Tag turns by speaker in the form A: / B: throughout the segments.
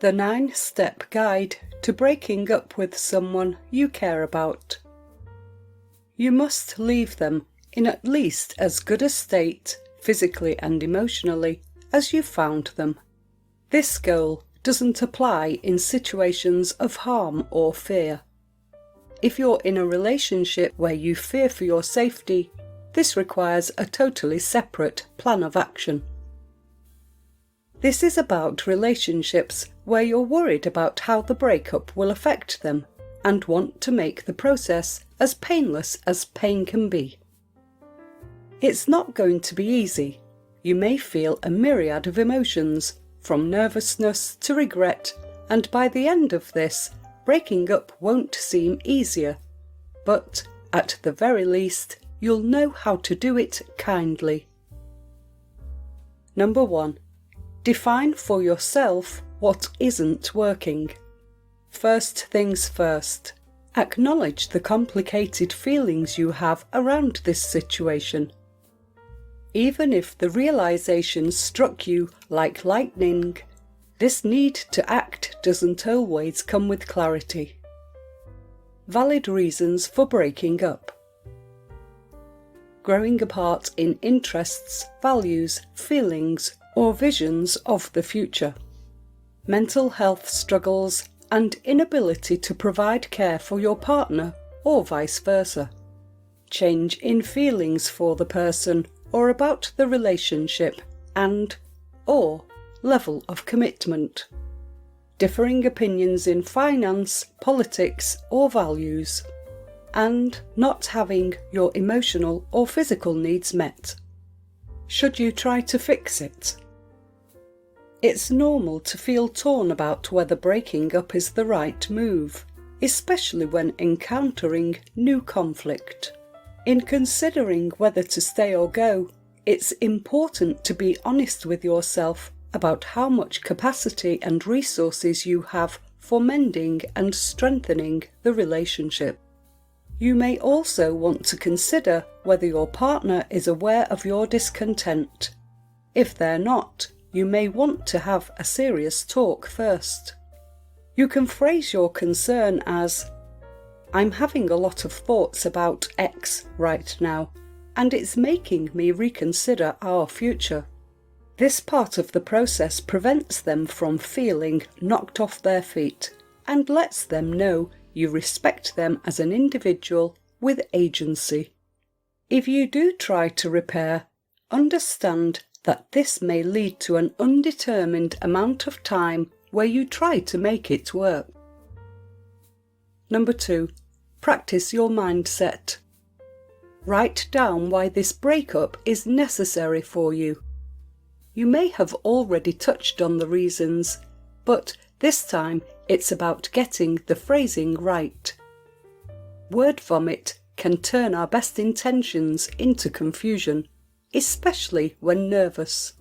A: the 9-step guide to breaking up with someone you care about. You must leave them in at least as good a state, physically and emotionally, as you found them. This goal doesn't apply in situations of harm or fear. If you're in a relationship where you fear for your safety, this requires a totally separate plan of action. This is about relationships where you're worried about how the breakup will affect them and want to make the process as painless as pain can be. It's not going to be easy. You may feel a myriad of emotions, from nervousness to regret, and by the end of this, breaking up won't seem easier. But, at the very least, you'll know how to do it kindly. Number 1. Define for yourself what isn't working. First things first. Acknowledge the complicated feelings you have around this situation. Even if the realization struck you like lightning, this need to act doesn't always come with clarity. Valid reasons for breaking up. Growing apart in interests, values, feelings, or visions of the future. Mental health struggles and inability to provide care for your partner, or vice versa. Change in feelings for the person or about the relationship and/or level of commitment. Differing opinions in finance, politics, or values. And not having your emotional or physical needs met. Should you try to fix it? It's normal to feel torn about whether breaking up is the right move, especially when encountering new conflict. In considering whether to stay or go, it's important to be honest with yourself about how much capacity and resources you have for mending and strengthening the relationship. You may also want to consider whether your partner is aware of your discontent. If they're not, you may want to have a serious talk first. You can phrase your concern as, "I'm having a lot of thoughts about X right now, and it's making me reconsider our future." This part of the process prevents them from feeling knocked off their feet and lets them know you respect them as an individual with agency. If you do try to repair, understand that this may lead to an undetermined amount of time where you try to make it work. Number 2. Practice your mindset. Write down why this breakup is necessary for you. You may have already touched on the reasons, but this time it's about getting the phrasing right. Word vomit can turn our best intentions into confusion, especially when nervous.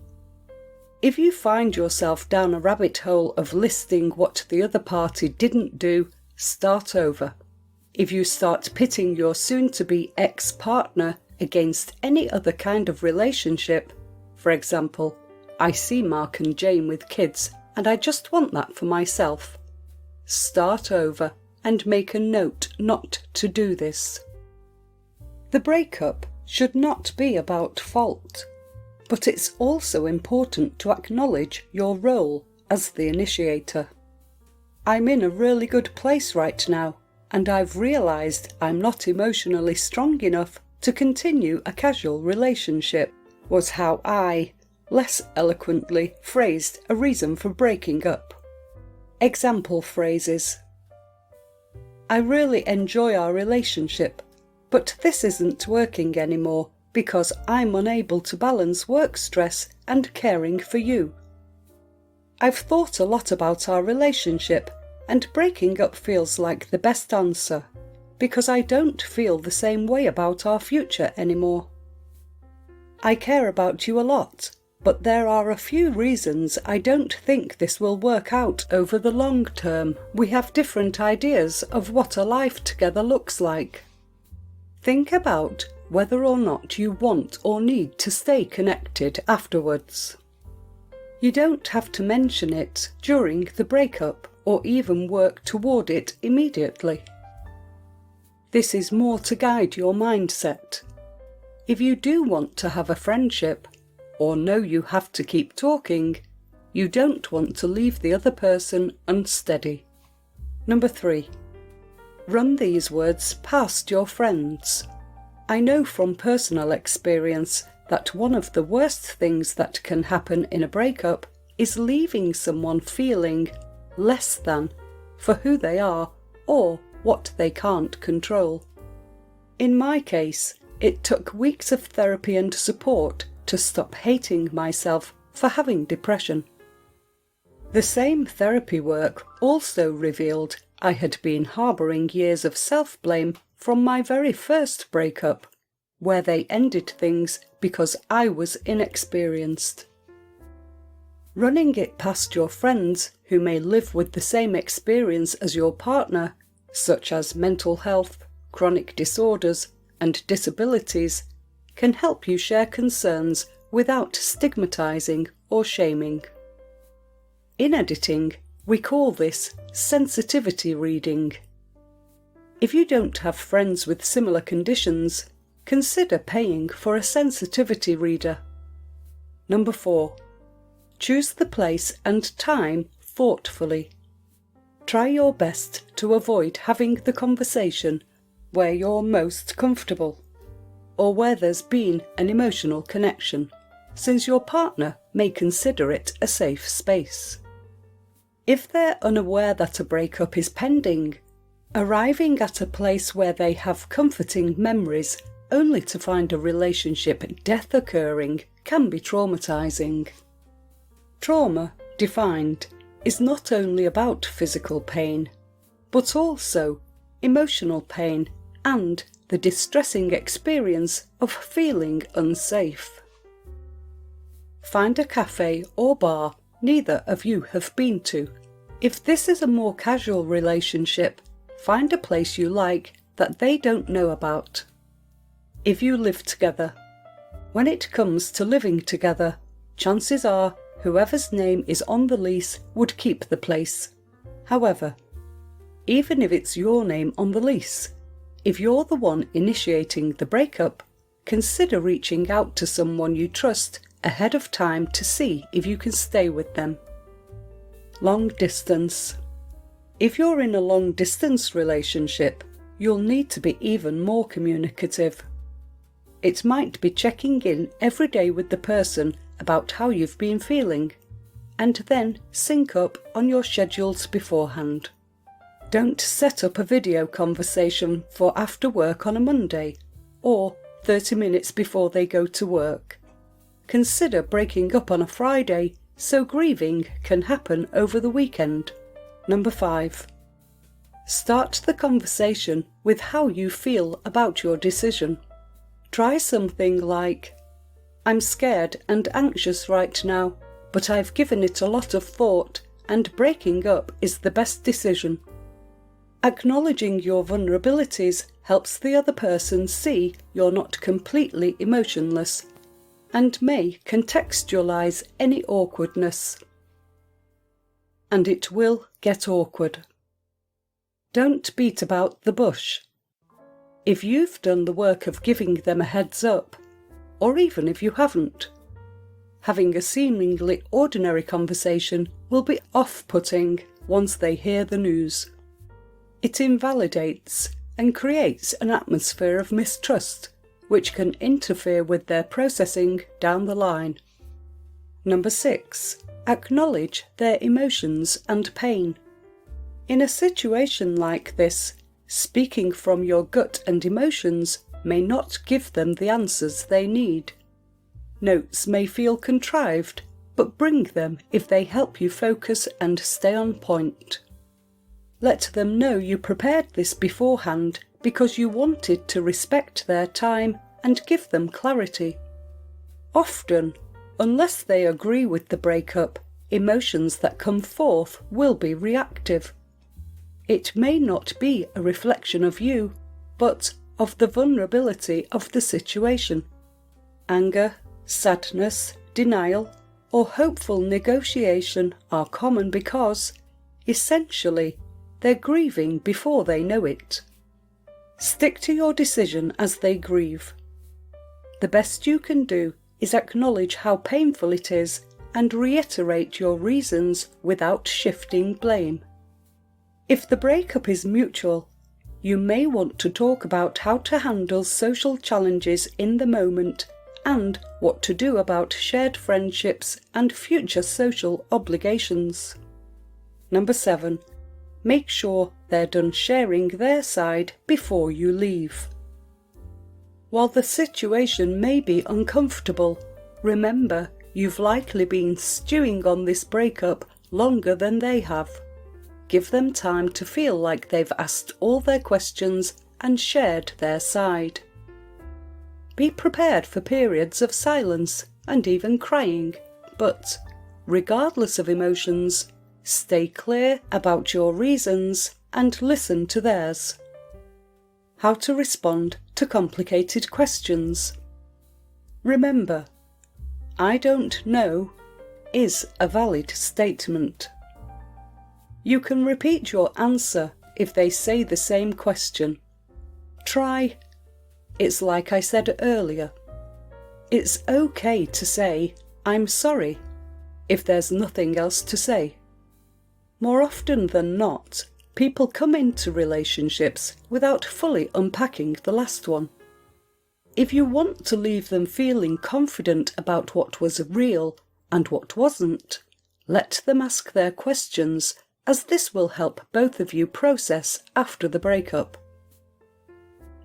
A: If you find yourself down a rabbit hole of listing what the other party didn't do, start over. If you start pitting your soon-to-be ex-partner against any other kind of relationship, for example, "I see Mark and Jane with kids, and I just want that for myself," start over and make a note not to do this. The breakup should not be about fault, but it's also important to acknowledge your role as the initiator. "I'm in a really good place right now, and I've realised I'm not emotionally strong enough to continue a casual relationship," was how I, less eloquently, phrased a reason for breaking up. Example phrases. "I really enjoy our relationship, but this isn't working anymore because I'm unable to balance work stress and caring for you. I've thought a lot about our relationship, and breaking up feels like the best answer, because I don't feel the same way about our future anymore. I care about you a lot, but there are a few reasons I don't think this will work out over the long term. We have different ideas of what a life together looks like." Think about whether or not you want or need to stay connected afterwards. You don't have to mention it during the breakup or even work toward it immediately. This is more to guide your mindset. If you do want to have a friendship, or know you have to keep talking, you don't want to leave the other person unsteady. Number 3. Run these words past your friends. I know from personal experience that one of the worst things that can happen in a breakup is leaving someone feeling less than for who they are or what they can't control. In my case, it took weeks of therapy and support to stop hating myself for having depression. The same therapy work also revealed I had been harbouring years of self-blame from my very first breakup, where they ended things because I was inexperienced. Running it past your friends who may live with the same experience as your partner, such as mental health, chronic disorders, and disabilities, can help you share concerns without stigmatising or shaming. In editing, we call this sensitivity reading. If you don't have friends with similar conditions, consider paying for a sensitivity reader. Number 4. Choose the place and time thoughtfully. Try your best to avoid having the conversation where you're most comfortable, or where there's been an emotional connection, since your partner may consider it a safe space. If they're unaware that a breakup is pending, arriving at a place where they have comforting memories only to find a relationship death occurring can be traumatising. Trauma, defined, is not only about physical pain, but also emotional pain and the distressing experience of feeling unsafe. Find a cafe or bar neither of you have been to. If this is a more casual relationship, find a place you like that they don't know about. If you live together, when it comes to living together, chances are whoever's name is on the lease would keep the place. However, even if it's your name on the lease, if you're the one initiating the breakup, consider reaching out to someone you trust ahead of time to see if you can stay with them. Long distance. If you're in a long distance relationship, you'll need to be even more communicative. It might be checking in every day with the person about how you've been feeling, and then sync up on your schedules beforehand. Don't set up a video conversation for after work on a Monday, or 30 minutes before they go to work. Consider breaking up on a Friday so grieving can happen over the weekend. Number 5. Start the conversation with how you feel about your decision. Try something like, "I'm scared and anxious right now, but I've given it a lot of thought and breaking up is the best decision." Acknowledging your vulnerabilities helps the other person see you're not completely emotionless and may contextualize any awkwardness. And it will get awkward. Don't beat about the bush. If you've done the work of giving them a heads up, or even if you haven't, having a seemingly ordinary conversation will be off-putting once they hear the news. It invalidates and creates an atmosphere of mistrust, which can interfere with their processing down the line. Number 6. Acknowledge their emotions and pain. In a situation like this, speaking from your gut and emotions may not give them the answers they need. Notes may feel contrived, but bring them if they help you focus and stay on point. Let them know you prepared this beforehand because you wanted to respect their time and give them clarity. Often, unless they agree with the breakup, emotions that come forth will be reactive. It may not be a reflection of you, but of the vulnerability of the situation. Anger, sadness, denial, or hopeful negotiation are common because, essentially, they're grieving before they know it. Stick to your decision as they grieve. The best you can do is acknowledge how painful it is and reiterate your reasons without shifting blame. If the breakup is mutual, you may want to talk about how to handle social challenges in the moment and what to do about shared friendships and future social obligations. Number 7. Make sure they're done sharing their side before you leave. While the situation may be uncomfortable, remember you've likely been stewing on this breakup longer than they have. Give them time to feel like they've asked all their questions and shared their side. Be prepared for periods of silence and even crying, but, regardless of emotions, stay clear about your reasons and listen to theirs. How to respond to complicated questions. Remember, "I don't know" is a valid statement. You can repeat your answer if they say the same question. Try, "It's like I said earlier." It's okay to say, "I'm sorry," if there's nothing else to say. More often than not, people come into relationships without fully unpacking the last one. If you want to leave them feeling confident about what was real and what wasn't, let them ask their questions, as this will help both of you process after the breakup.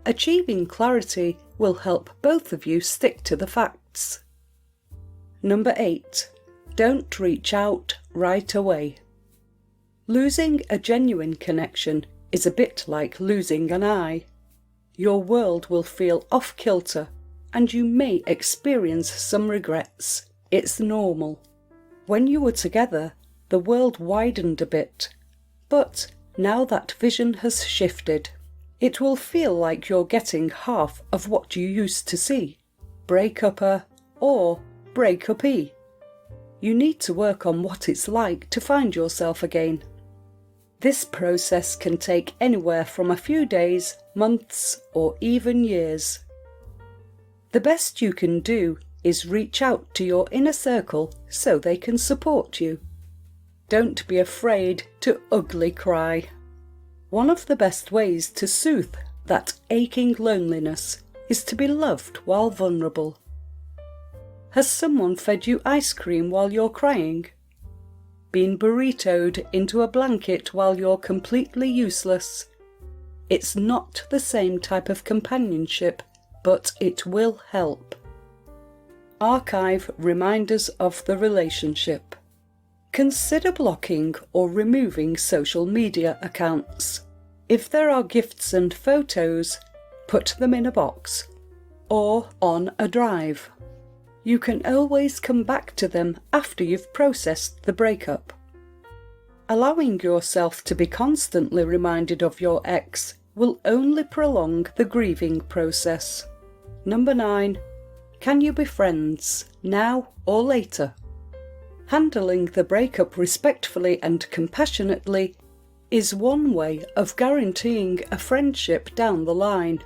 A: Achieving clarity will help both of you stick to the facts. Number 8. Don't reach out right away. Losing a genuine connection is a bit like losing an eye. Your world will feel off-kilter, and you may experience some regrets. It's normal. When you were together, the world widened a bit, but now that vision has shifted. It will feel like you're getting half of what you used to see, break-upper or break-uppy. You need to work on what it's like to find yourself again. This process can take anywhere from a few days, months, or even years. The best you can do is reach out to your inner circle so they can support you. Don't be afraid to ugly cry. One of the best ways to soothe that aching loneliness is to be loved while vulnerable. Has someone fed you ice cream while you're crying? Been burritoed into a blanket while you're completely useless? It's not the same type of companionship, but it will help. Archive reminders of the relationship. Consider blocking or removing social media accounts. If there are gifts and photos, put them in a box or on a drive. You can always come back to them after you've processed the breakup. Allowing yourself to be constantly reminded of your ex will only prolong the grieving process. Number 9. Can you be friends, now or later? Handling the breakup respectfully and compassionately is one way of guaranteeing a friendship down the line.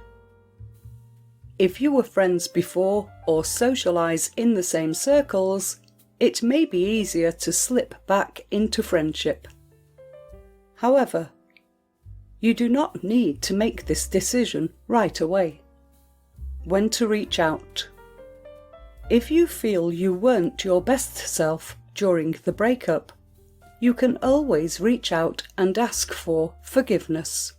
A: If you were friends before or socialise in the same circles, it may be easier to slip back into friendship. However, you do not need to make this decision right away. When to reach out. If you feel you weren't your best self during the breakup, you can always reach out and ask for forgiveness.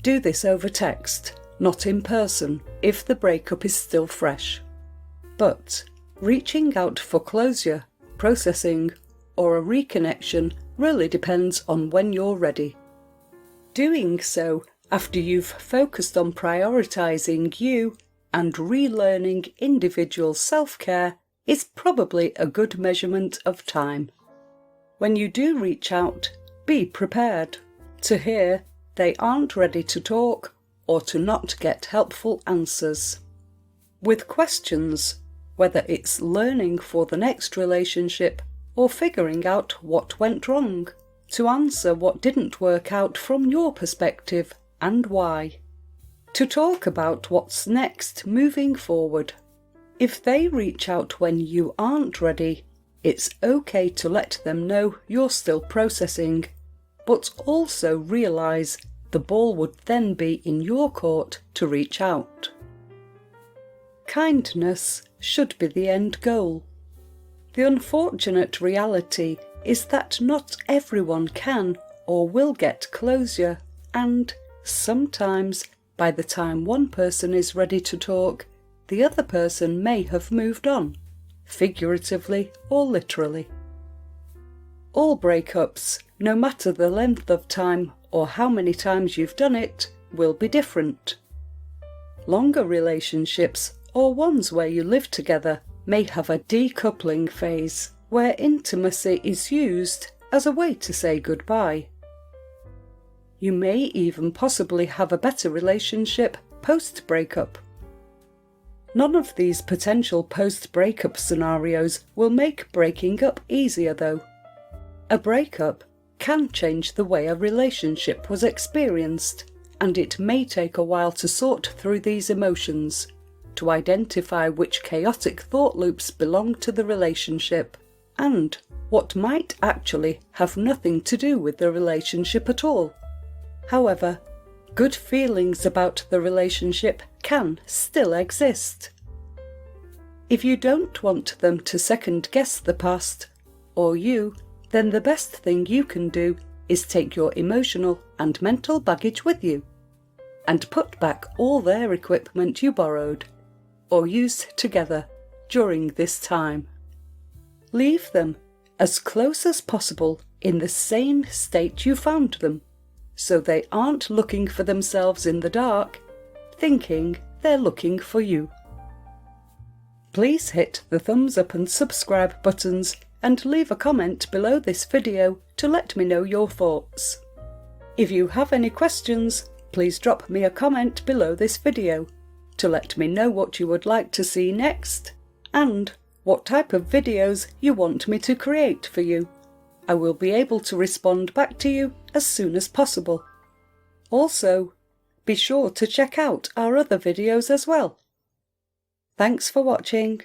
A: Do this over text, not in person, if the breakup is still fresh. But reaching out for closure, processing, or a reconnection really depends on when you're ready. Doing so after you've focused on prioritising you and relearning individual self-care is probably a good measurement of time. When you do reach out, be prepared to hear they aren't ready to talk or to not get helpful answers. With questions, whether it's learning for the next relationship or figuring out what went wrong, to answer what didn't work out from your perspective and why. To talk about what's next moving forward. If they reach out when you aren't ready, it's okay to let them know you're still processing, but also realise the ball would then be in your court to reach out. Kindness should be the end goal. The unfortunate reality is that not everyone can or will get closure, and sometimes, by the time one person is ready to talk, the other person may have moved on, figuratively or literally. All breakups, no matter the length of time or how many times you've done it, will be different. Longer relationships, or ones where you live together, may have a decoupling phase, where intimacy is used as a way to say goodbye. You may even possibly have a better relationship post-breakup. None of these potential post-breakup scenarios will make breaking up easier though. A breakup can change the way a relationship was experienced, and it may take a while to sort through these emotions, to identify which chaotic thought loops belong to the relationship, and what might actually have nothing to do with the relationship at all. However, good feelings about the relationship can still exist. If you don't want them to second-guess the past, or you, then the best thing you can do is take your emotional and mental baggage with you, and put back all their equipment you borrowed, or used together, during this time. Leave them as close as possible in the same state you found them, so they aren't looking for themselves in the dark, thinking they're looking for you. Please hit the thumbs up and subscribe buttons and leave a comment below this video to let me know your thoughts. If you have any questions, please drop me a comment below this video to let me know what you would like to see next and what type of videos you want me to create for you. I will be able to respond back to you as soon as possible. Also, be sure to check out our other videos as well. Thanks for watching.